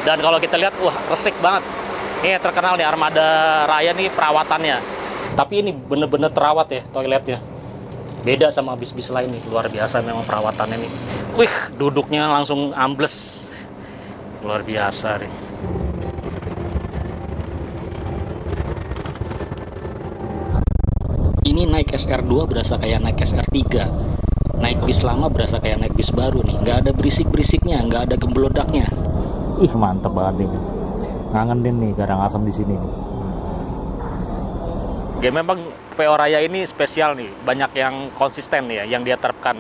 Dan kalau kita lihat, wah resik banget. Ini terkenal nih Armada Raya nih perawatannya. Tapi ini bener-bener terawat ya toiletnya. Beda sama bis-bis lain nih, luar biasa memang perawatannya nih. Wih, duduknya langsung ambles. Luar biasa nih. Ini naik SR2 berasa kayak naik SR3. Naik bis lama berasa kayak naik bis baru nih. Nggak ada berisik-berisiknya, nggak ada gembelodaknya. Ih, mantep banget nih. Ngangenin nih Karangasem di sini nih. Ya memang PO Raya ini spesial nih, banyak yang konsisten ya, yang dia terapkan.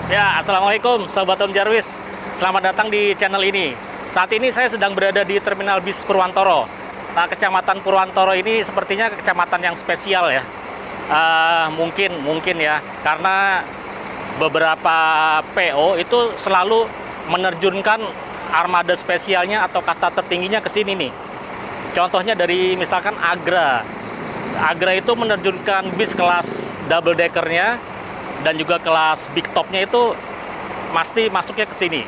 Ya, Assalamualaikum Sobat Om Jarwis. Selamat datang di channel ini. Saat ini saya sedang berada di Terminal Bis Purwantoro. Nah, Kecamatan Purwantoro ini sepertinya kecamatan yang spesial ya. Mungkin ya, karena beberapa PO itu selalu menerjunkan armada spesialnya atau kasta tertingginya ke sini nih. Contohnya dari misalkan Agra. Agra itu menerjunkan bis kelas double deckernya dan juga kelas big topnya itu pasti masuknya ke sini.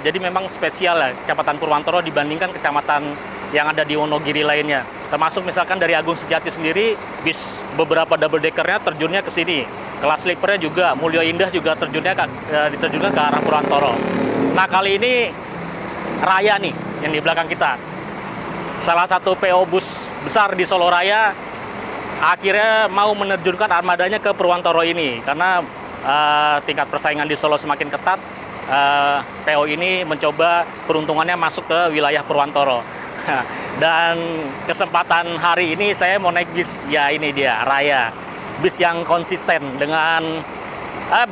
Jadi memang spesial ya Kecamatan Purwantoro dibandingkan kecamatan yang ada di Wonogiri lainnya. Termasuk misalkan dari Agung Sejati sendiri, bis beberapa double deckernya terjunnya ke sini. Kelas sleepernya juga, Mulyo Indah juga diterjunkan ke arah Purwantoro. Nah, kali ini Raya nih yang di belakang kita. Salah satu PO bus besar di Solo Raya akhirnya mau menerjunkan armadanya ke Purwantoro ini karena tingkat persaingan di Solo semakin ketat. PO ini mencoba peruntungannya masuk ke wilayah Purwantoro. Dan kesempatan hari ini saya mau naik bis, ya ini dia Raya, bis yang konsisten dengan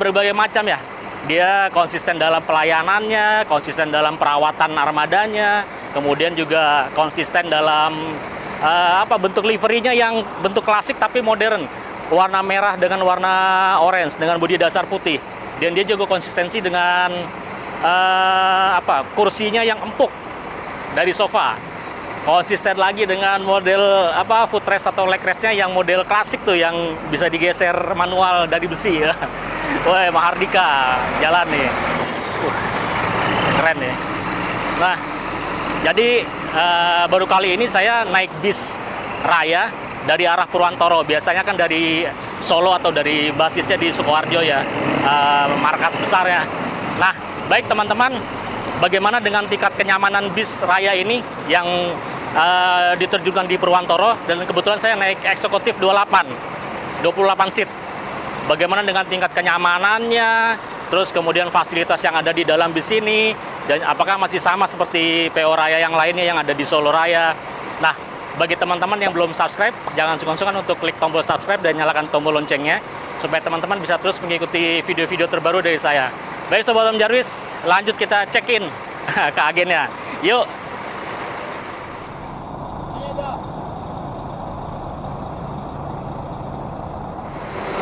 berbagai macam ya. Dia konsisten dalam pelayanannya, konsisten dalam perawatan armadanya, kemudian juga konsisten dalam bentuk liverinya yang bentuk klasik tapi modern, warna merah dengan warna orange dengan bodi dasar putih. Dan dia juga konsistensi dengan kursinya yang empuk dari sofa. Konsisten lagi dengan model footrest atau legrestnya yang model klasik tuh yang bisa digeser manual dari besi ya. Woi, Mahardika jalan nih. Keren ya. Nah, jadi baru kali ini saya naik bis Raya dari arah Purwantoro. Biasanya kan dari Solo atau dari basisnya di Sukoharjo ya, markas besarnya. Nah, baik teman-teman, bagaimana dengan tingkat kenyamanan bis Raya ini yang diterjunkan di Purwantoro, dan kebetulan saya naik eksekutif 28 seat. Bagaimana dengan tingkat kenyamanannya, terus kemudian fasilitas yang ada di dalam bis ini, dan apakah masih sama seperti PO Raya yang lainnya yang ada di Solo Raya. Nah, bagi teman-teman yang belum subscribe, jangan sungkan-sungkan untuk klik tombol subscribe dan nyalakan tombol loncengnya, supaya teman-teman bisa terus mengikuti video-video terbaru dari saya. Baik Sobat Om Jarwis, lanjut kita check-in ke agennya. Yuk!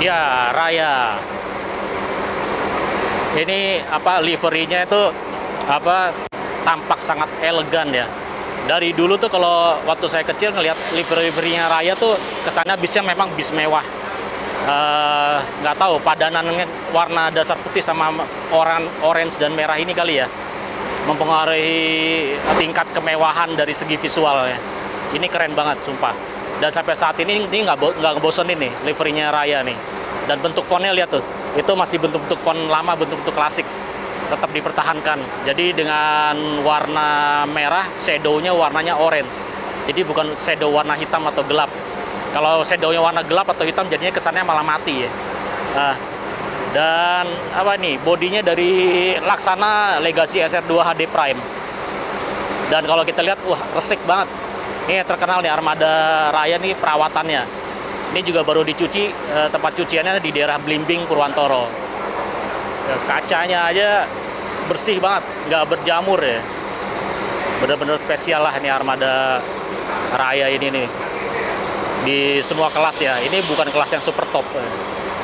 Ya, Raya. Ini liverinya itu tampak sangat elegan ya. Dari dulu tuh kalau waktu saya kecil ngelihat liverinya Raya tuh kesannya bisnya memang bis mewah. Nggak tahu padanannya warna dasar putih sama orange dan merah ini kali ya mempengaruhi tingkat kemewahan dari segi visual ya. Ini keren banget sumpah. Dan sampai saat ini nggak ngebosenin nih liverinya Raya nih. Dan bentuk fontnya lihat tuh, itu masih bentuk-bentuk font lama, bentuk-bentuk klasik, tetap dipertahankan. Jadi dengan warna merah, shadow-nya warnanya orange. Jadi bukan shadow warna hitam atau gelap. Kalau shadow-nya warna gelap atau hitam, jadinya kesannya malah mati ya. Nah, dan apa nih, bodinya dari Laksana Legacy SR2 HD Prime. Dan kalau kita lihat, wah, resik banget. Ini terkenal nih Armada Raya nih perawatannya. Ini juga baru dicuci, tempat cuciannya di daerah Blimbing, Purwantoro. Ya, kacanya aja bersih banget, nggak berjamur ya. Bener-bener spesial lah ini Armada Raya ini nih. Di semua kelas ya. Ini bukan kelas yang super top.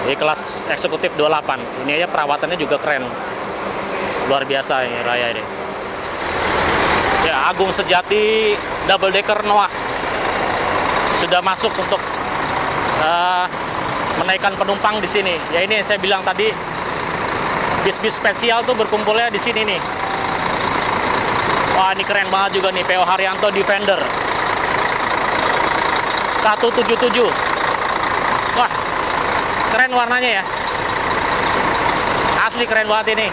Ini kelas eksekutif 28. Ini aja perawatannya juga keren. Luar biasa ini Raya ini. Ya, Agung Sejati double decker Noah sudah masuk untuk menaikkan penumpang di sini. Ya, ini saya bilang tadi, bis-bis spesial tuh berkumpulnya di sini nih. Wah, ini keren banget juga nih, PO Haryanto Defender 177. Wah, keren warnanya ya. Asli keren banget ini.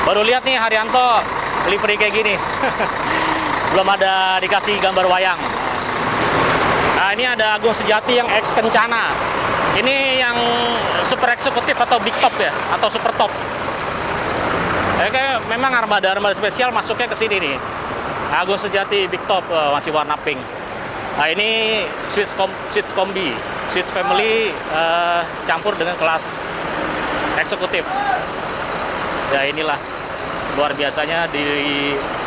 Baru lihat nih Haryanto livery kayak gini. Belum ada dikasih gambar wayang. Nah, ini ada Agung Sejati yang X Kencana. Ini yang super eksekutif atau big top ya, atau super top. Kayak memang armada spesial masuknya ke sini nih. Agung Sejati big top, masih warna pink. Nah, ini Switch Kombi, Switch Family campur dengan kelas eksekutif. Ya, inilah luar biasanya di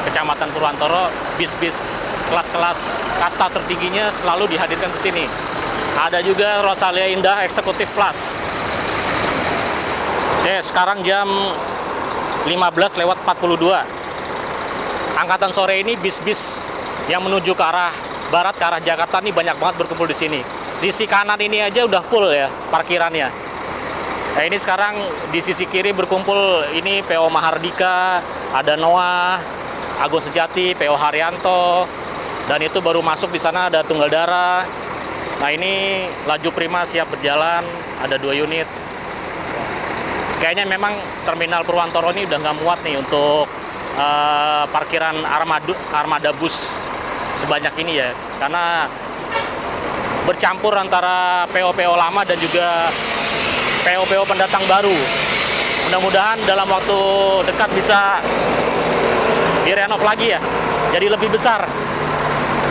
Kecamatan Purwantoro, bis-bis kelas-kelas kasta tertingginya selalu dihadirkan ke sini. Ada juga Rosalia Indah Eksekutif Plus. Sekarang jam 15:42. Angkatan sore ini bis-bis yang menuju ke arah barat, ke arah Jakarta nih banyak banget berkumpul di sini. Sisi kanan ini aja udah full ya parkirannya. Nah, ini sekarang di sisi kiri berkumpul ini PO Mahardika, ada Noah, Agung Sejati, PO Haryanto, dan itu baru masuk di sana ada Tunggal Darah. Nah, ini Laju Prima siap berjalan, ada 2 unit. Kayaknya memang terminal Purwantoro ini udah nggak muat nih untuk parkiran armada bus sebanyak ini ya, karena bercampur antara PO-PO lama dan juga PO-PO pendatang baru. Mudah-mudahan dalam waktu dekat bisa direnov lagi ya, jadi lebih besar.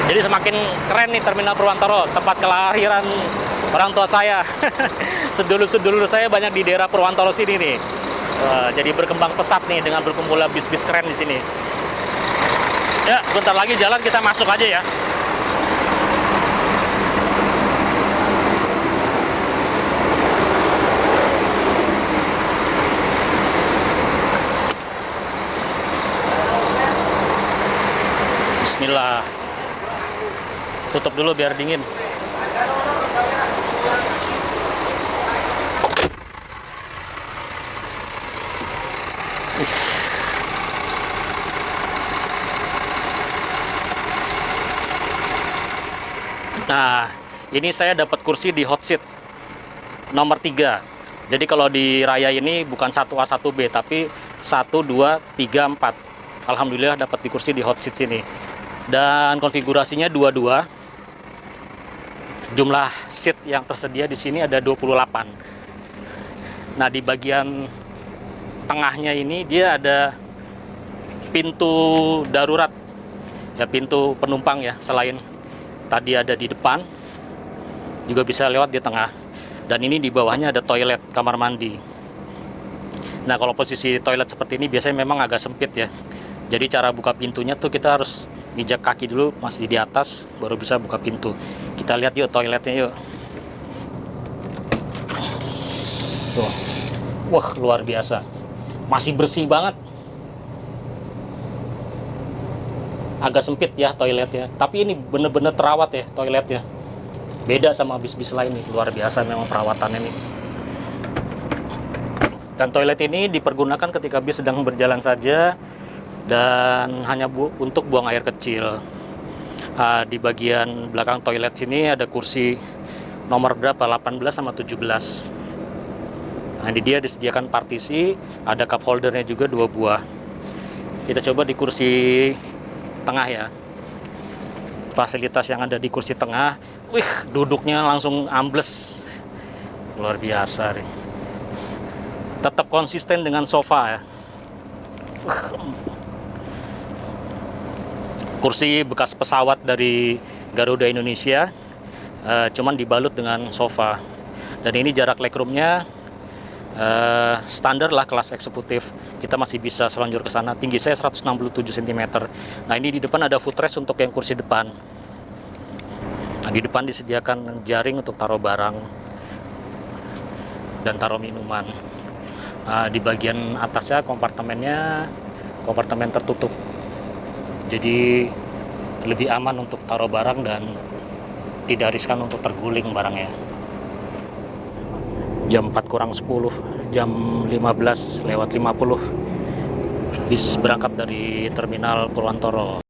Jadi semakin keren nih terminal Purwantoro, tempat kelahiran orang tua saya. Sedulur-sedulur saya banyak di daerah Purwantoro sini nih. Jadi berkembang pesat nih dengan berkumpulnya bis-bis keren di sini. Ya, bentar lagi jalan, kita masuk aja ya. Bismillah. Tutup dulu biar dingin. Nah, ini saya dapat kursi di hot seat nomor 3. Jadi kalau di Raya ini bukan 1A 1B tapi 1, 2, 3, 4. Alhamdulillah dapat di kursi di hot seat sini. Dan konfigurasinya 22. Jumlah seat yang tersedia di sini ada 28. Nah, di bagian tengahnya ini dia ada pintu darurat. Ya, pintu penumpang ya, selain tadi ada di depan, juga bisa lewat di tengah. Dan ini di bawahnya ada toilet, kamar mandi. Nah, kalau posisi toilet seperti ini biasanya memang agak sempit ya. Jadi cara buka pintunya tuh kita harus injak kaki dulu, masih di atas, baru bisa buka pintu. Kita lihat yuk toiletnya yuk. Tuh. Wah, luar biasa. Masih bersih banget. Agak sempit ya toiletnya, tapi ini bener-bener terawat ya toiletnya. Beda sama bis-bis lain nih, luar biasa memang perawatannya nih. Dan toilet ini dipergunakan ketika bis sedang berjalan saja dan hanya untuk buang air kecil. Di bagian belakang toilet sini ada kursi nomor berapa? 18 sama 17. Nah, ini dia disediakan partisi, ada cup holdernya juga 2 buah. Kita coba di kursi tengah ya. Fasilitas yang ada di kursi tengah, wih, duduknya langsung ambles. Luar biasa nih. tetap konsisten dengan sofa ya. Kursi bekas pesawat dari Garuda Indonesia, cuman dibalut dengan sofa. Dan ini jarak legroomnya standar lah kelas eksekutif. Kita masih bisa selanjur ke sana. Tinggi saya 167 cm. Nah, ini di depan ada footrest untuk yang kursi depan. Nah, di depan disediakan jaring untuk taruh barang dan taruh minuman. Nah, di bagian atasnya kompartemen tertutup. Jadi lebih aman untuk taruh barang dan tidak riskan untuk terguling barangnya. Jam 4 kurang 10, jam 15:50 bis berangkat dari terminal Purwantoro.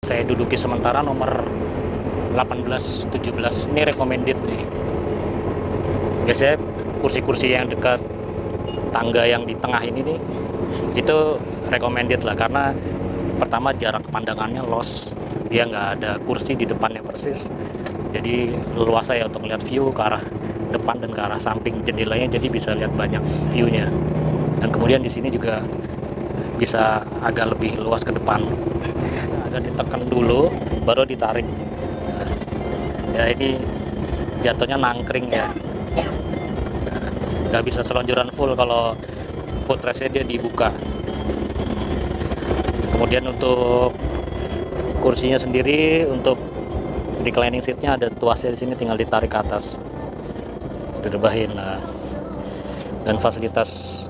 Saya duduki sementara nomor 18-17. Ini recommended nih. Biasanya kursi-kursi yang dekat tangga yang di tengah ini nih, itu recommended lah, karena pertama jarak pandangannya los, dia nggak ada kursi di depannya persis, jadi leluasa ya untuk melihat view ke arah depan dan ke arah samping jendelanya, jadi bisa lihat banyak view-nya. Dan kemudian di sini juga bisa agak lebih luas ke depan. Agak ditekan dulu baru ditarik. Ya, ini jatuhnya nangkring ya, nggak bisa selonjoran full kalau footrestnya dia dibuka. Kemudian untuk kursinya sendiri, untuk reclining seatnya ada tuasnya di sini, tinggal ditarik ke atas, direbahin. Nah, dan fasilitas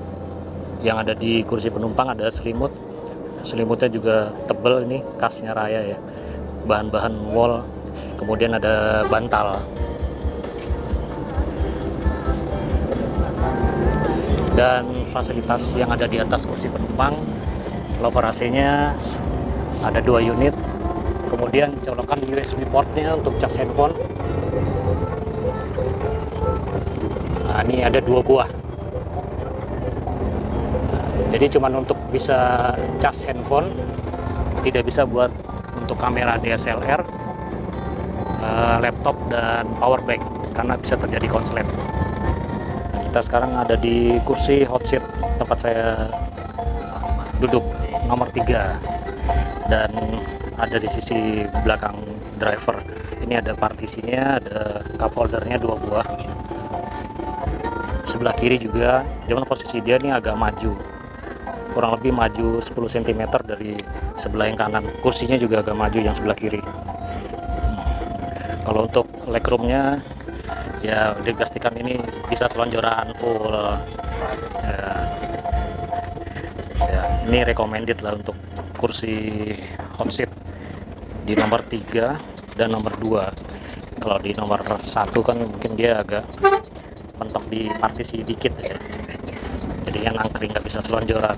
yang ada di kursi penumpang ada selimutnya juga tebel, ini khasnya Raya ya, bahan-bahan wol. Kemudian ada bantal. Dan fasilitas yang ada di atas kursi penumpang, lover AC-nya ada 2 unit. Kemudian colokan USB portnya untuk cas handphone. Nah, ini ada 2 buah. Jadi cuman untuk bisa cas handphone, tidak bisa buat untuk kamera DSLR, laptop dan power bank, karena bisa terjadi konslet. Nah, kita sekarang ada di kursi hot seat tempat saya duduk nomor 3, dan ada di sisi belakang driver. Ini ada partisinya, ada cup holdernya 2 buah. Sebelah kiri juga, cuman posisi dia ini agak maju, kurang lebih maju 10 cm dari sebelah yang kanan. Kursinya juga agak maju yang sebelah kiri. Kalau untuk legroomnya ya dipastikan ini bisa selonjoran full ya, ini recommended lah untuk kursi hot seat di nomor 3 dan nomor 2. Kalau di nomor 1 kan mungkin dia agak mentok di partisi dikit ya, jadinya nangkring, nggak bisa selonjoran.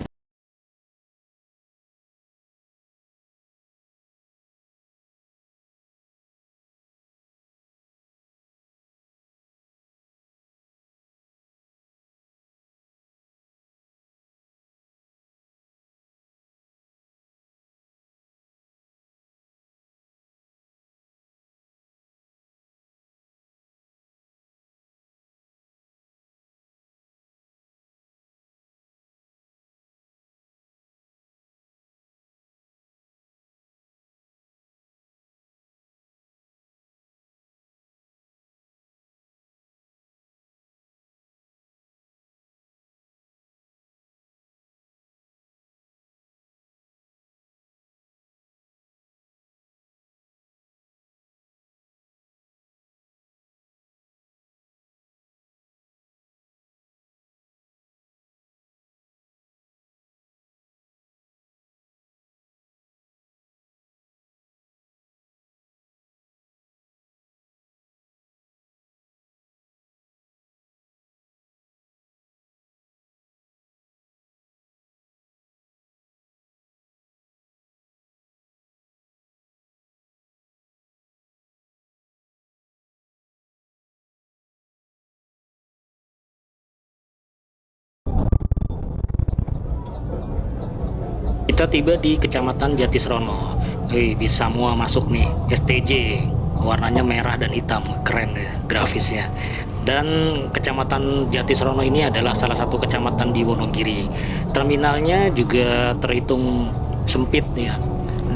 Kita tiba di Kecamatan Jatisrono. Bis semua masuk nih, STJ. Warnanya merah dan hitam, keren ya grafisnya. Dan Kecamatan Jatisrono ini adalah salah satu kecamatan di Wonogiri. Terminalnya juga terhitung sempit ya,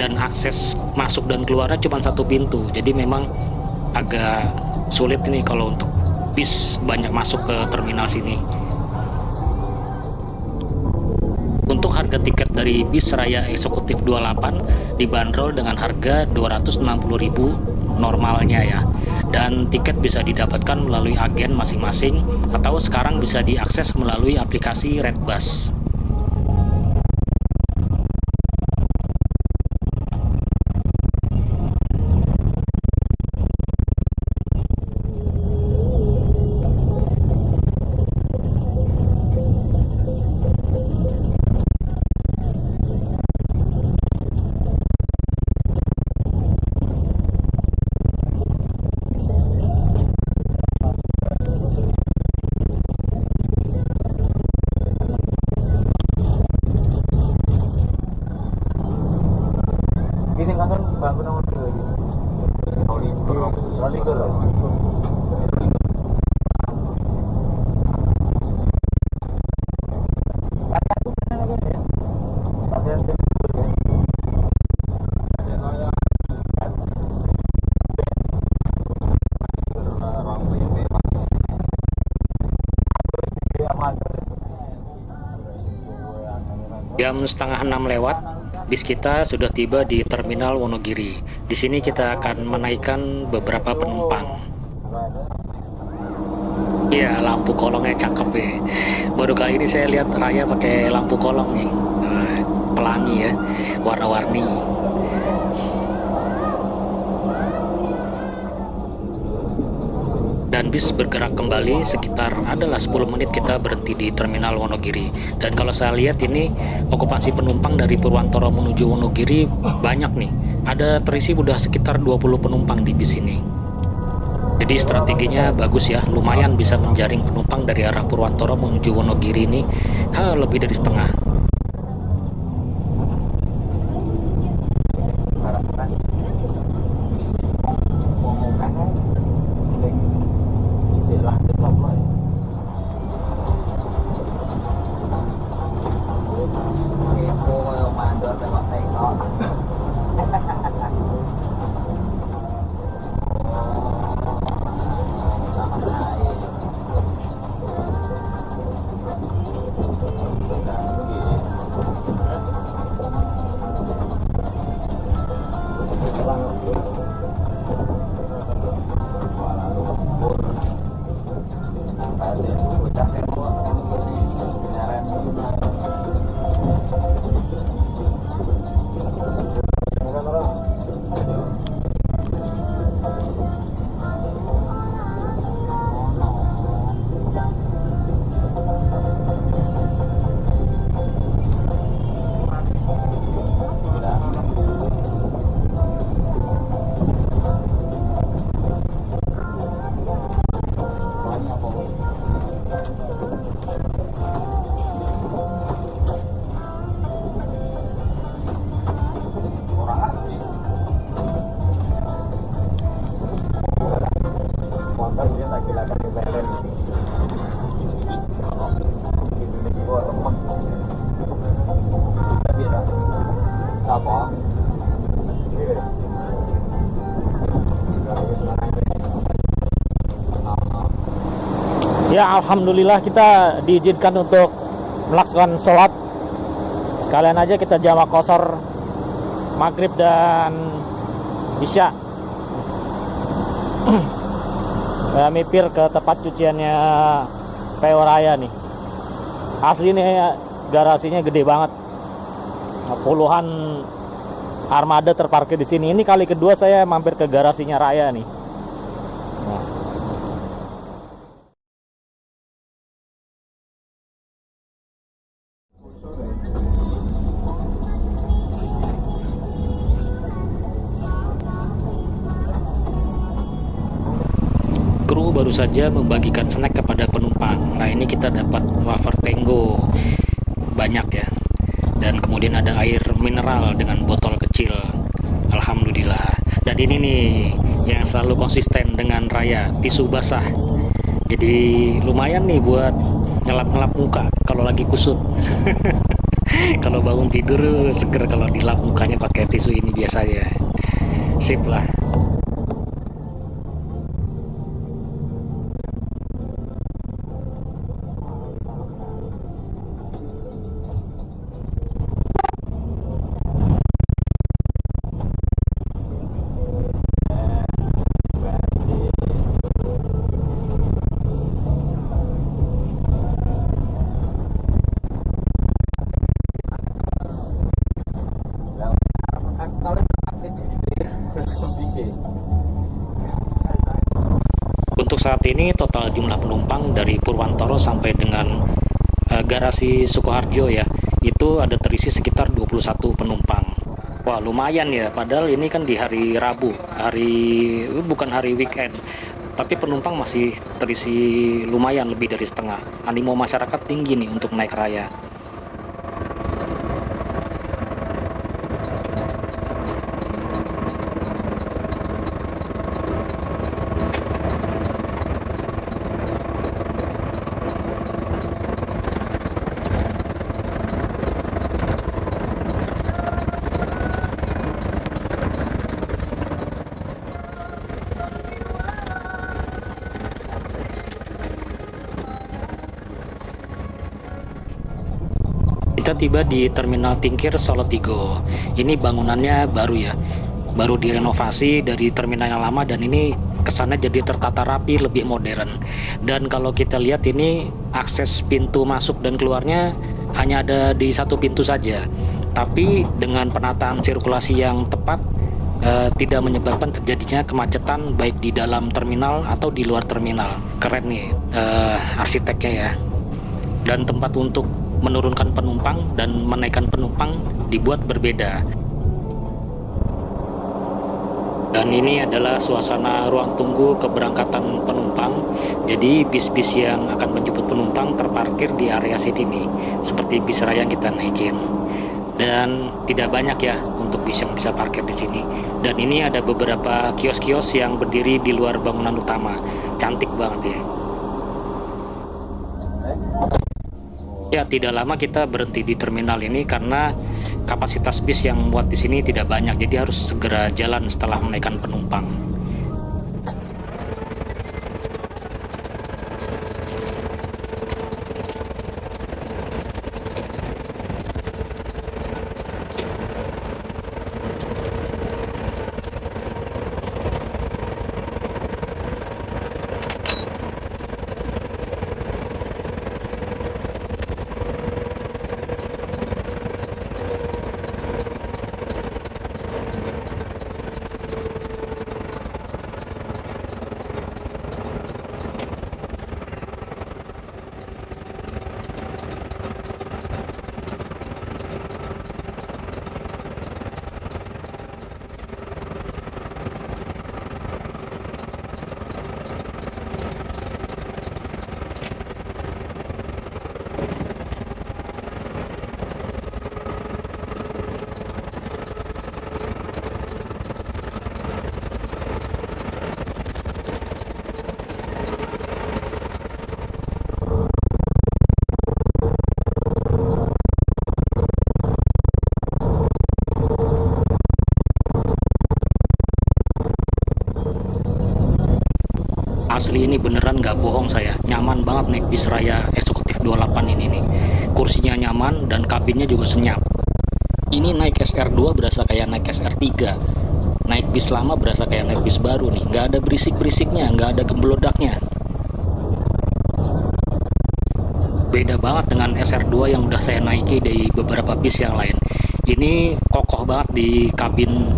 dan akses masuk dan keluarnya cuma satu pintu. Jadi memang agak sulit ini kalau untuk bis banyak masuk ke terminal sini. Untuk harga tiket dari bis Raya Eksekutif 28 dibanderol dengan harga 260.000 normalnya ya. Dan tiket bisa didapatkan melalui agen masing-masing atau sekarang bisa diakses melalui aplikasi Redbus. Gising kantor bangun nomor 2 iki. Rolikur. Jam setengah 6 lewat, bis kita sudah tiba di Terminal Wonogiri. Di sini kita akan menaikkan beberapa penumpang. Iya, lampu kolongnya cakep ya. Baru kali ini saya lihat Raya pakai lampu kolong nih, pelangi ya, warna-warni. Dan bis bergerak kembali sekitar adalah 10 menit kita berhenti di Terminal Wonogiri. Dan kalau saya lihat ini okupansi penumpang dari Purwantoro menuju Wonogiri banyak nih. Ada terisi udah sekitar 20 penumpang di bis ini. Jadi strateginya bagus ya, lumayan bisa menjaring penumpang dari arah Purwantoro menuju Wonogiri ini lebih dari setengah. Ya, alhamdulillah kita diizinkan untuk melaksanakan sholat. Sekalian aja kita jamak qashar maghrib dan isya. Mipir ke tempat cuciannya PO Raya nih. Asli nih garasinya gede banget. Puluhan armada terparkir di sini. Ini kali kedua saya mampir ke garasinya Raya nih. Nah. Kru baru saja membagikan snack kepada penumpang. Nah, ini kita dapat wafer Tenggo banyak ya. Dan kemudian ada air mineral dengan botol kecil. Alhamdulillah. Dan ini nih yang selalu konsisten dengan Raya, tisu basah. Jadi lumayan nih buat ngelap-ngelap muka kalau lagi kusut. Kalau bangun tidur seger kalau dilap mukanya pakai tisu ini biasanya. Sip lah. Untuk saat ini total jumlah penumpang dari Purwantoro sampai dengan garasi Sukoharjo ya, itu ada terisi sekitar 21 penumpang. Wah lumayan ya, padahal ini kan di hari Rabu, bukan hari weekend, tapi penumpang masih terisi lumayan lebih dari setengah. Animo masyarakat tinggi nih untuk naik Raya. Kita tiba di Terminal Tingkir Solo Tigo. Ini bangunannya baru ya, baru direnovasi dari terminal yang lama, dan ini kesannya jadi tertata rapi, lebih modern. Dan kalau kita lihat ini akses pintu masuk dan keluarnya hanya ada di satu pintu saja. Tapi dengan penataan sirkulasi yang tepat, tidak menyebabkan terjadinya kemacetan baik di dalam terminal atau di luar terminal. Keren nih arsiteknya ya. Dan tempat untuk menurunkan penumpang dan menaikkan penumpang dibuat berbeda. Dan ini adalah suasana ruang tunggu keberangkatan penumpang. Jadi bis-bis yang akan menjemput penumpang terparkir di area sini nih, seperti bis Raya yang kita naikin. Dan tidak banyak ya untuk bis yang bisa parkir di sini. Dan ini ada beberapa kios-kios yang berdiri di luar bangunan utama. Cantik banget ya. Ya, tidak lama kita berhenti di terminal ini karena kapasitas bis yang muat di sini tidak banyak, jadi harus segera jalan setelah menaikkan penumpang. Asli ini beneran nggak bohong saya, nyaman banget naik bis Raya Eksekutif 28 ini nih. Kursinya nyaman dan kabinnya juga senyap. Ini naik SR2 berasa kayak naik SR3. Naik bis lama berasa kayak naik bis baru nih, nggak ada berisik-berisiknya, nggak ada gembelodaknya. Beda banget dengan SR2 yang udah saya naiki dari beberapa bis yang lain. Ini kokoh banget di kabin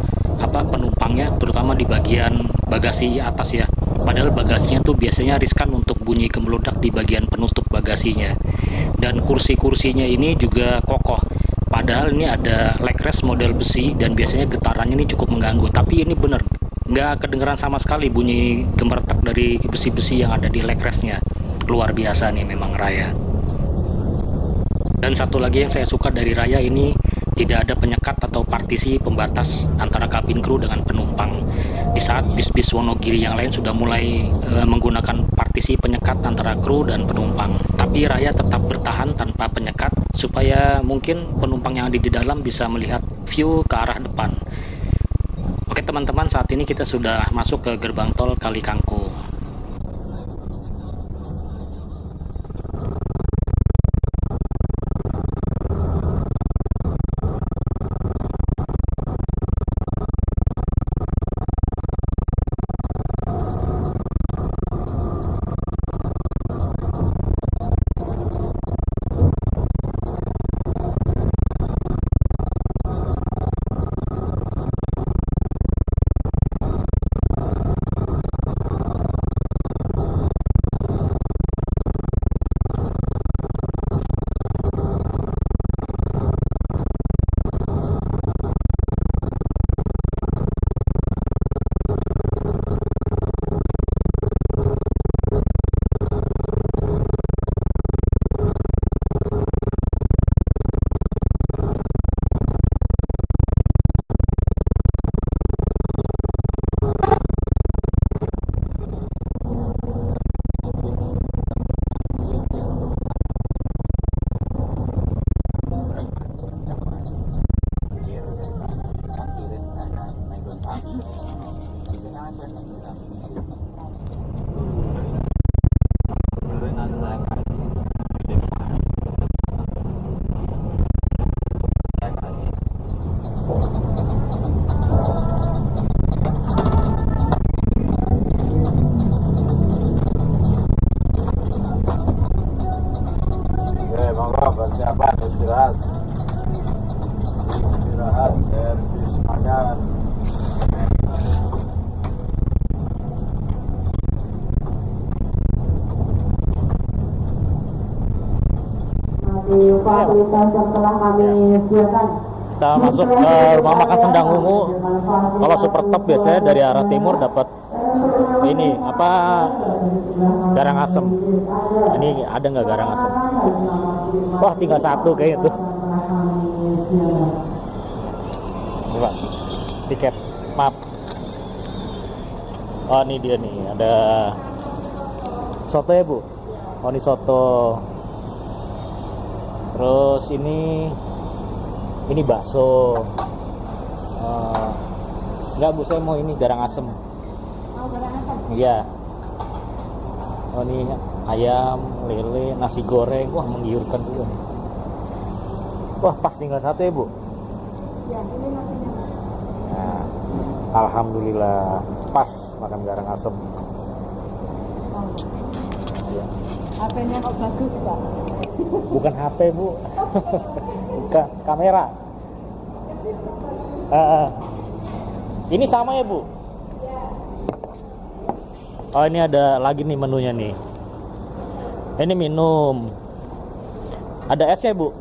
penumpangnya, terutama di bagian bagasi atas ya. Padahal bagasinya tuh biasanya riskan untuk bunyi gemelodak di bagian penutup bagasinya. Dan kursi-kursinya ini juga kokoh. Padahal ini ada leg rest model besi dan biasanya getarannya ini cukup mengganggu. Tapi ini bener, nggak kedengeran sama sekali bunyi gemertak dari besi-besi yang ada di leg restnya. Luar biasa nih memang Raya. Dan satu lagi yang saya suka dari Raya ini, Tidak ada penyekat atau partisi pembatas antara kabin kru dengan penumpang. Di saat bis-bis Wonogiri yang lain sudah mulai menggunakan partisi penyekat antara kru dan penumpang. Tapi Raya tetap bertahan tanpa penyekat supaya mungkin penumpang yang ada di dalam bisa melihat view ke arah depan. Oke teman-teman, saat ini kita sudah masuk ke gerbang tol Kali Kangkung. Persiapan istirahat, servis makan. Fasilitas yang telah kami sediakan. Kita masuk ke rumah makan Sendang Ungu. Kalau super top biasanya dari arah timur dapat ini apa, garang asem. Ini ada nggak garang asem? Wah, tinggal satu kayaknya tuh. Coba tiket, maaf. Oh, ini dia nih, ada soto ya Bu. Oh, ini soto. Terus ini bakso. Enggak Bu, saya mau ini garang asem. Mau garang asam? Iya. Oh, ini ayam, lele, nasi goreng. Wah, menggiurkan juga nih. Wah, pas tinggal satu ya Bu. Ya, ini nasinya. Nah, alhamdulillah pas makan garang asem. Oh. Ya. HP-nya kok bagus, Pak? Bukan HP Bu. Bukan kamera. Ini sama ya Bu? Oh, ini ada lagi nih menunya nih. Ini minum. Ada es ya Bu?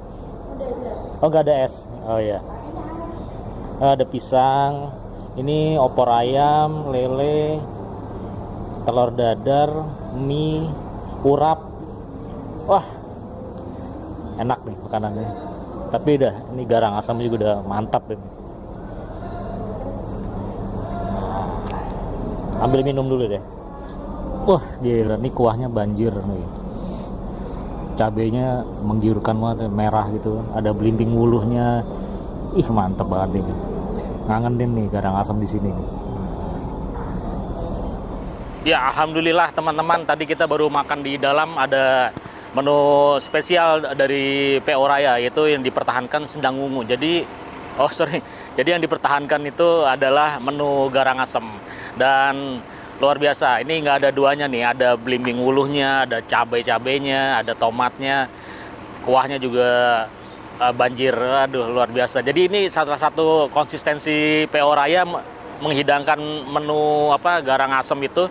Oh, nggak ada es. Oh ya. Ada pisang. Ini opor ayam, lele, telur dadar, mie, urap. Wah, enak nih makanannya. Tapi udah, ini garang asam juga udah mantap ini. Ambil minum dulu deh. Wah, gila, nih kuahnya banjir nih. Cabenya menggiurkan banget, merah gitu. Ada belimbing wuluhnya. Ih, mantep banget ini. Ngangenin nih garang asam di sini nih. Ya, alhamdulillah teman-teman, tadi kita baru makan di dalam, ada menu spesial dari PO Raya, yaitu yang dipertahankan Sendang Ungu. Jadi yang dipertahankan itu adalah menu garang asem. Dan luar biasa, ini nggak ada duanya nih, ada belimbing wuluhnya, ada cabai-cabainya, ada tomatnya, kuahnya juga banjir. Aduh, luar biasa. Jadi ini salah satu konsistensi PO Raya menghidangkan menu garang asem itu.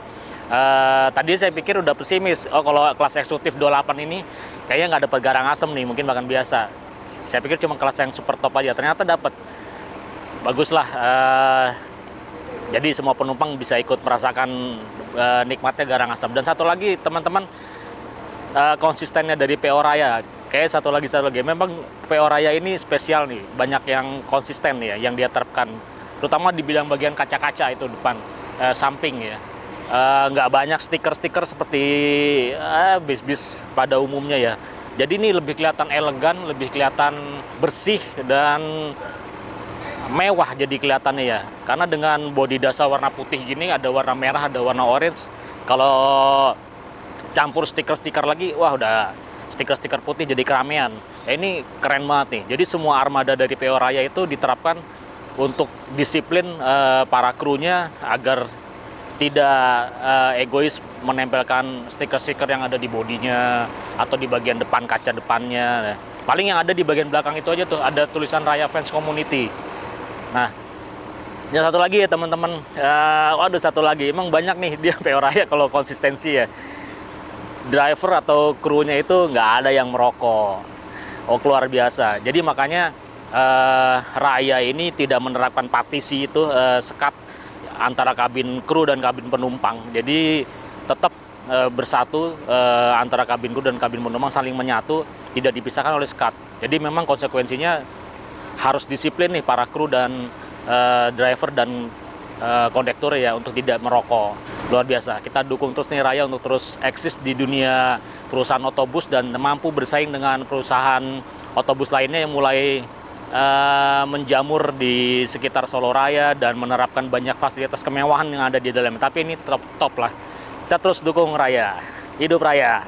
Tadi saya pikir udah pesimis, oh kalau kelas eksekutif 28 ini kayaknya nggak dapat garang asem nih, mungkin makan biasa. Saya pikir cuma kelas yang super top aja, ternyata dapat. Baguslah, jadi semua penumpang bisa ikut merasakan nikmatnya garang asem. Dan satu lagi teman-teman, konsistennya dari PO Raya, Kayak satu lagi. Memang PO Raya ini spesial nih, banyak yang konsisten ya, yang dia terapkan. Terutama di bidang bagian kaca-kaca itu depan, samping ya. Nggak banyak stiker-stiker seperti bis-bis pada umumnya ya. Jadi ini lebih kelihatan elegan, lebih kelihatan bersih dan mewah jadi kelihatannya ya. Karena dengan bodi dasar warna putih gini, ada warna merah, ada warna orange. Kalau campur stiker-stiker lagi, wah udah stiker-stiker putih jadi keramaian. Ini keren banget nih. Jadi semua armada dari PO Raya itu diterapkan untuk disiplin para krunya agar tidak egois menempelkan stiker-stiker yang ada di bodinya atau di bagian depan kaca depannya. Paling yang ada di bagian belakang itu aja tuh ada tulisan Raya Fans Community. Nah, yang satu lagi ya teman-teman, waduh satu lagi, emang banyak nih dia PO Raya kalau konsistensi ya. Driver atau krunya itu nggak ada yang merokok. Oh, luar biasa. Jadi makanya Raya ini tidak menerapkan partisi itu, sekat antara kabin kru dan kabin penumpang. Jadi tetap bersatu antara kabin kru dan kabin penumpang, saling menyatu, tidak dipisahkan oleh sekat. Jadi memang konsekuensinya harus disiplin nih para kru dan driver dan kondektur ya untuk tidak merokok. Luar biasa. Kita dukung terus nih Raya untuk terus eksis di dunia perusahaan otobus dan mampu bersaing dengan perusahaan otobus lainnya yang mulai menjamur di sekitar Solo Raya dan menerapkan banyak fasilitas kemewahan yang ada di dalamnya. Tapi ini top lah. Kita terus dukung Raya. Hidup Raya.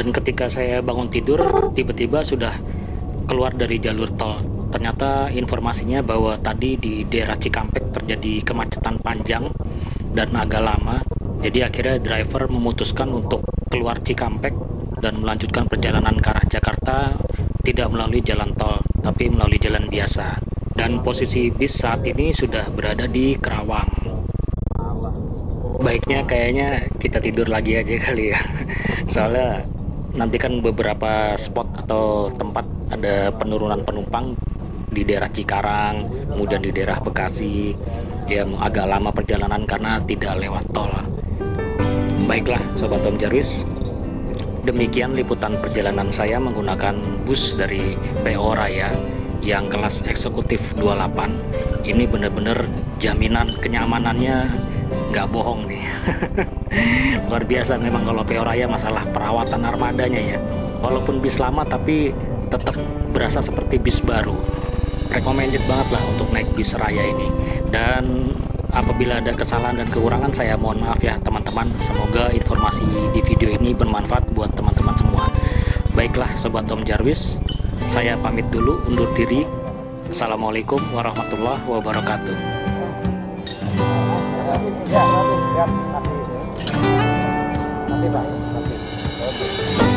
Dan ketika saya bangun tidur, tiba-tiba sudah keluar dari jalur tol. Ternyata informasinya bahwa tadi di daerah Cikampek terjadi kemacetan panjang dan agak lama. Jadi akhirnya driver memutuskan untuk keluar Cikampek dan melanjutkan perjalanan ke arah Jakarta tidak melalui jalan tol, tapi melalui jalan biasa. Dan posisi bis saat ini sudah berada di Kerawang. Baiknya kayaknya kita tidur lagi aja kali ya. Soalnya nanti kan beberapa spot atau tempat ada penurunan penumpang di daerah Cikarang, kemudian di daerah Bekasi, yang agak lama perjalanan karena tidak lewat tol. Baiklah Sobat Om Jarwis, demikian liputan perjalanan saya menggunakan bus dari PO Raya yang kelas eksekutif 28. Ini benar-benar jaminan kenyamanannya nggak bohong nih. Luar biasa memang kalau PO Raya masalah perawatan armadanya ya. Walaupun bis lama tapi tetap berasa seperti bis baru. Recommended banget lah untuk naik bis Raya ini. Dan apabila ada kesalahan dan kekurangan, saya mohon maaf ya teman-teman. Semoga informasi di video ini bermanfaat buat teman-teman semua. Baiklah Sobat Om Jarwis, saya pamit dulu, undur diri. Assalamualaikum warahmatullahi wabarakatuh. Nanti Pak, nanti. Oke.